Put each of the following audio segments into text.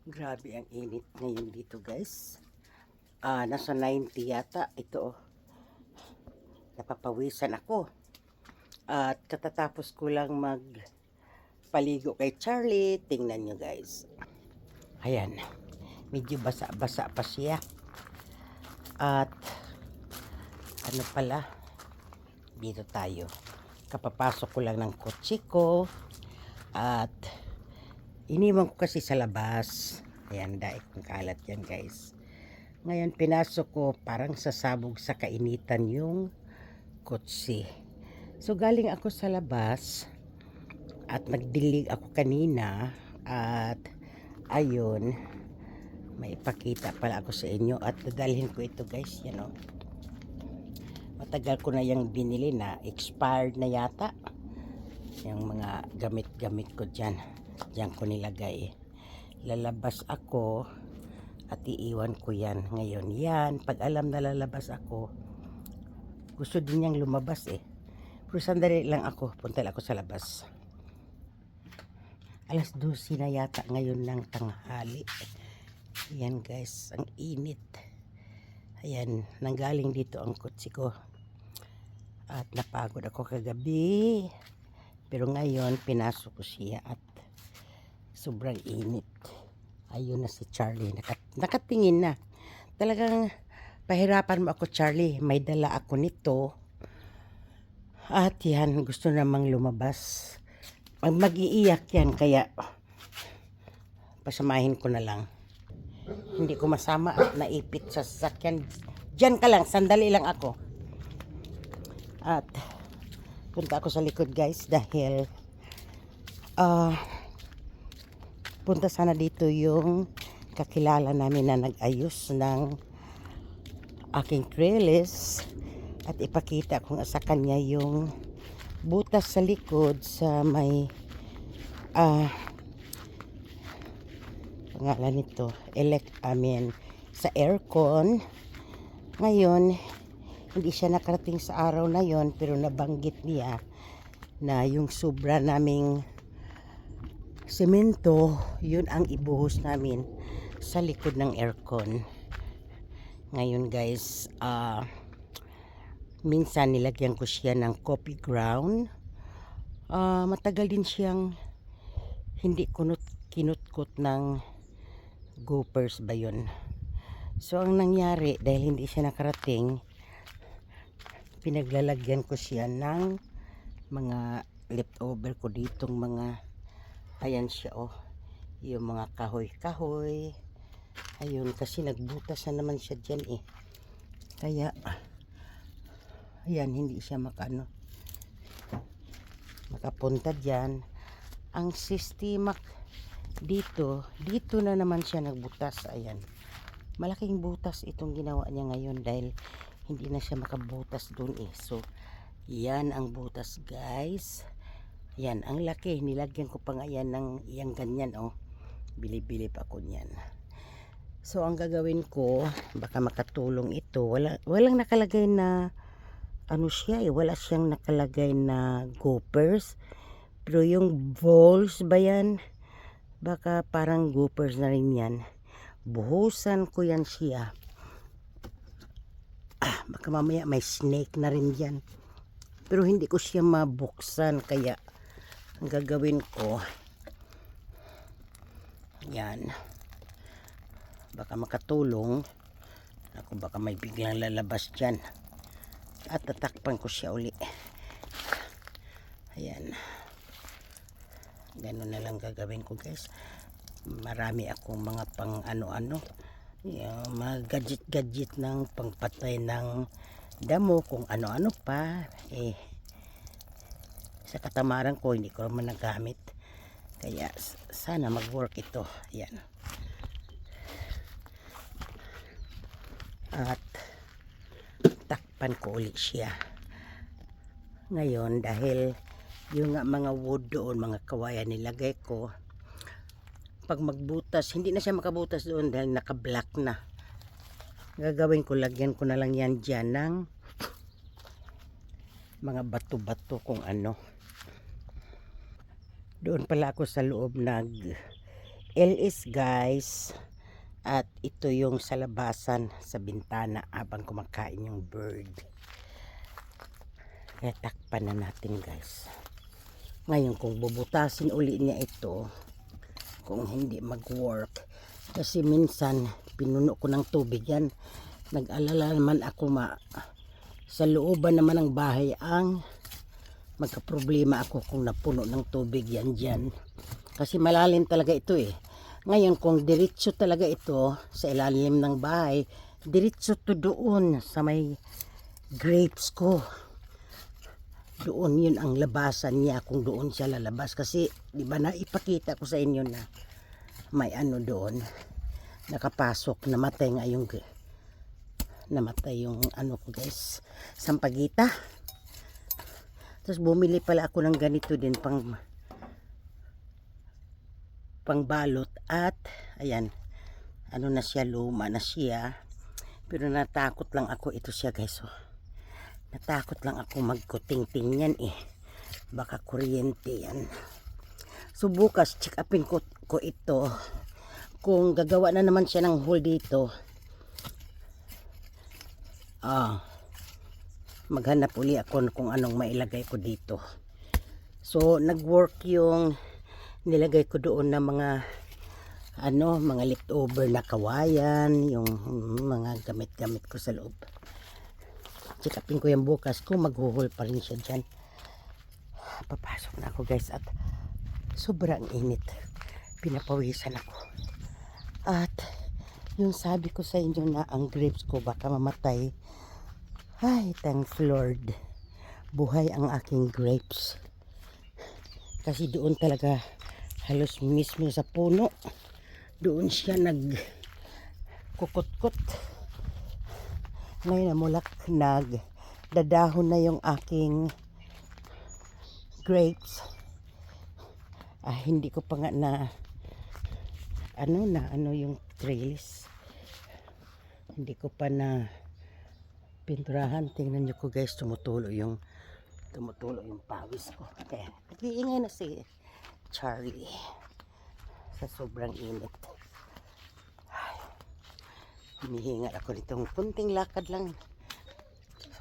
Grabe ang init ngayon dito, guys. Nasa 90 yata. Ito, oh. Napapawisan ako. At katatapos ko lang magpaligo kay Charlie. Tingnan nyo, guys. Ayan. Medyo basa-basa pa siya. At ano pala, dito tayo. Kapapasok ko lang ng kotse ko. At iniwan ko kasi sa labas. Ayan, daig kong kalat yan, guys. Ngayon, pinasok ko, parang sasabog sa kainitan yung kotse. So, galing ako sa labas at nagdilig ako kanina at ayun, may ipakita pala ako sa inyo at dadalhin ko ito, guys. Yan, oh. Matagal ko na yung binili na expired na yata. Yung mga gamit-gamit ko dyan. Diyan ko nilagay. Lalabas ako at iiwan ko yan. Ngayon yan, pag alam na lalabas ako, gusto din niyang lumabas eh. Pero sandali lang ako, punta lang ako sa labas. Alas 12 na yata ngayon ng tanghali. Ayan, guys, ang init. Ayan, nanggaling dito ang kotse ko. At napagod ako kagabi. Pero ngayon, pinasok ko siya at sobrang init. Ayun na si Charlie. Nakatingin na. Talagang pahirapan mo ako, Charlie. May dala ako nito. At yan, gusto namang lumabas. Mag-iiyak yan, kaya pasamahin ko na lang. Hindi ko masama at naipit sa sasakyan. Diyan ka lang, sandali lang ako. At punta ako sa likod, guys, dahil punta sana dito yung kakilala namin na nag-ayos ng aking trellis at ipakita kung sa kanya yung butas sa likod sa may pangalan nito sa aircon. Ngayon hindi siya nakarating sa araw na yon, pero nabanggit niya na yung sobra naming semento, yun ang ibuhos namin sa likod ng aircon. Ngayon, guys, minsan nilagyan ko siya ng coffee ground. Matagal din siyang hindi kinutkot ng gophers ba yun. So ang nangyari, dahil hindi siya nakarating, pinaglalagyan ko siya ng mga leftover ko ditong mga, ayan siya, oh, yung mga kahoy-kahoy. Ayun, kasi nagbutas na naman siya dyan eh. Kaya ayan, hindi siya makapunta dyan. Ang sistema dito na naman siya nagbutas. Ayan, malaking butas itong ginawa niya ngayon dahil hindi na siya makabutas dun eh. So yan ang butas, guys. Yan, ang laki. Nilagyan ko pa nga yan ng iyang ganyan, oh. Bili-bili pa ako niyan. So ang gagawin ko, baka makatulong ito. Walang nakalagay na ano siya eh, wala siyang nakalagay na gophers. Pero yung balls ba yan? Baka parang gophers na rin yan. Buhusan ko yan siya. Baka mamaya may snake na rin yan. Pero hindi ko siya mabuksan, kaya ang gagawin ko, yan, baka makatulong ako, baka may biglang lalabas dyan at tatakpan ko siya uli. Ayan, ganun na lang gagawin ko, guys. Marami akong mga pang ano-ano, mga gadget ng pangpatay ng damo, kung ano-ano pa eh. Sa katamaran ko, hindi ko naman nagamit, kaya sana mag-work ito. Ayan, at takpan ko ulit siya ngayon dahil yung mga wood doon, mga kawayan nilagay ko, pag magbutas hindi na siya makabutas doon dahil naka-black na. Gagawin ko, lagyan ko na lang yan dyan ng mga bato-bato kung ano. Doon pala ako sa loob LS guys. At ito yung sa labasan sa bintana habang kumakain yung bird. Kaya takpan na natin guys. Ngayon kung bubutasin uli niya ito, kung hindi mag-work, kasi minsan pinuno ko ng tubig yan. Nag-alala naman ako sa looban naman ng bahay ang magka-problema ako kung napuno ng tubig yan dyan. Kasi malalim talaga ito eh. Ngayon kung diretso talaga ito sa ilalim ng bahay, diretso to doon sa may grapes ko. Doon yun ang labasan niya kung doon siya lalabas. Kasi di ba naipakita ko sa inyo na may ano doon. Nakapasok, namatay yung ano ko guys, sampagita. Tapos bumili pala ako ng ganito din pangbalot at ayan, ano na siya, luma na siya, pero natakot lang ako ito siya guys. So, natakot lang ako magkuting-ting yan eh, baka kuryente yan. So bukas check upin ko ito kung gagawa na naman siya ng hole dito. Maghanap uli ako kung anong mailagay ko dito. So nag-work yung nilagay ko doon na mga leftover na kawayan, yung mga gamit-gamit ko sa loob. Check upin ko yung bukas kung maghuhol pa rin siya dyan. Papasok na ako guys at sobrang init. Pinapawisan ako. At yung sabi ko sa inyo na ang grapes ko baka mamatay. Ay, thanks Lord. Buhay ang aking grapes. Kasi doon talaga halos mismo sa puno. Doon siya nagkukot-kot. Ngayon namulak, nagdadahon na yung aking grapes. Hindi ko pa nga na yung trellis. Hindi ko pa na pinturahan. Tingnan nyo ko guys, tumutulo yung pawis ko. Okay. Nag-iingay na si Charlie sa sobrang init. Hinihingal ako nitong kunting lakad lang.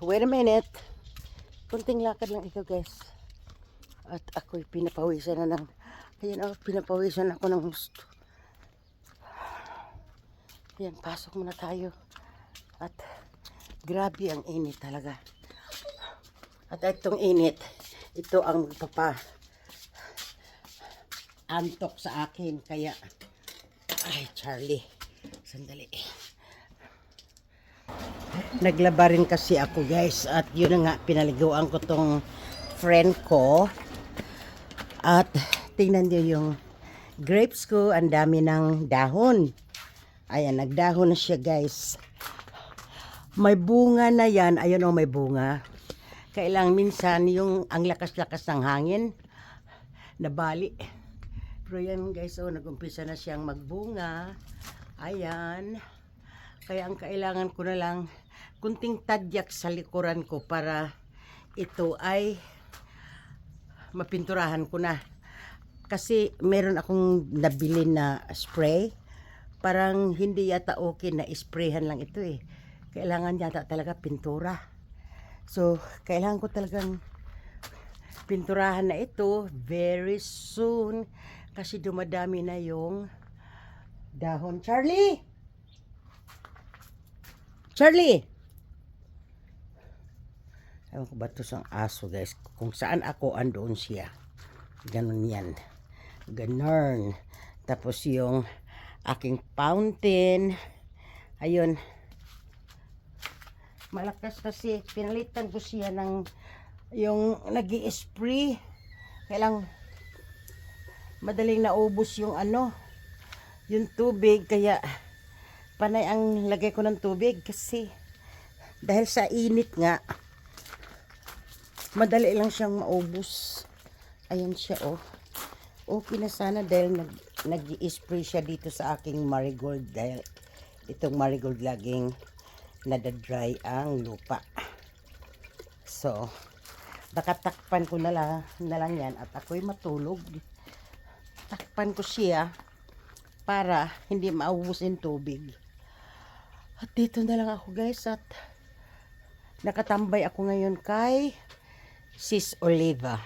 Wait a minute. Kunting lakad lang ito guys. At ako'y pinapawisan na ng pinapawisan ako ng gusto. Ayan, pasok muna tayo. At grabe ang init talaga. At itong init, ito ang antok sa akin. Kaya, ay Charlie, sandali. Naglaba rin kasi ako guys. At yun na nga, pinaliguan ko tong friend ko. At tingnan nyo yung grapes ko. Ang dami ng dahon. Ayan, nagdahon na siya guys. May bunga na yan. Ayun o, may bunga. Kailang minsan yung ang lakas-lakas ng hangin nabali. Pero yan guys, nag-umpisa na siyang magbunga. Ayan. Kaya ang kailangan ko na lang kunting tadyak sa likuran ko para ito ay mapinturahan ko na. Kasi meron akong nabili na spray. Parang hindi yata okay na sprayhan lang ito eh. Kailangan yata talaga pintura. So, kailangan ko talagang pinturahan na ito very soon. Kasi dumadami na yung dahon. Charlie! Charlie! Ewan ko ba ito sa aso guys. Kung saan ako, andoon siya. Ganon yan. Ganon. Tapos yung aking fountain. Ayun. Malakas kasi pinalitan ko siya ng yung nag-i-spray. Kailang madaling naubos yung yung tubig. Kaya panay ang lagay ko ng tubig kasi dahil sa init nga madali lang siyang maubos. Ayan siya okay na sana dahil nag-i-spray siya dito sa aking marigold. Dahil itong marigold laging nadadry ang lupa. So, baka takpan ko na lang yan at ako'y matulog. Takpan ko siya para hindi maubusin tubig. At dito na lang ako guys at nakatambay ako ngayon kay Sis Oliva.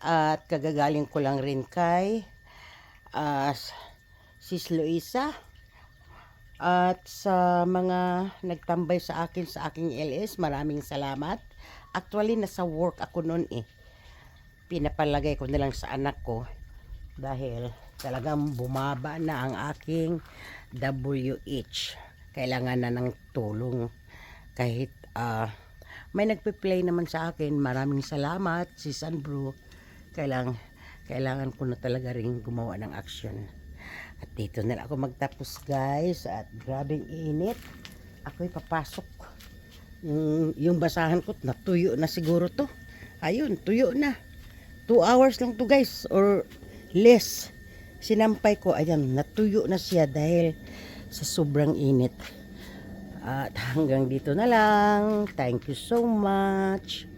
At kagagaling ko lang rin kay Sis Luisa. At sa mga nagtambay sa akin sa aking LS, maraming salamat. Actually, nasa work ako noon eh. Pinapalagay ko na lang sa anak ko dahil talagang bumaba na ang aking WH. Kailangan na ng tulong. Kahit may nagpe-play naman sa akin, maraming salamat, Sis Anbro. Kailangan ko na talaga rin gumawa ng action. At dito na ako magtapos guys. At grabing init. Ako'y papasok. Yung basahan ko, natuyo na siguro to. Ayun, tuyo na. 2 hours lang to guys. Or less. Sinampay ko, ayan, natuyo na siya dahil sa sobrang init. At hanggang dito na lang. Thank you so much.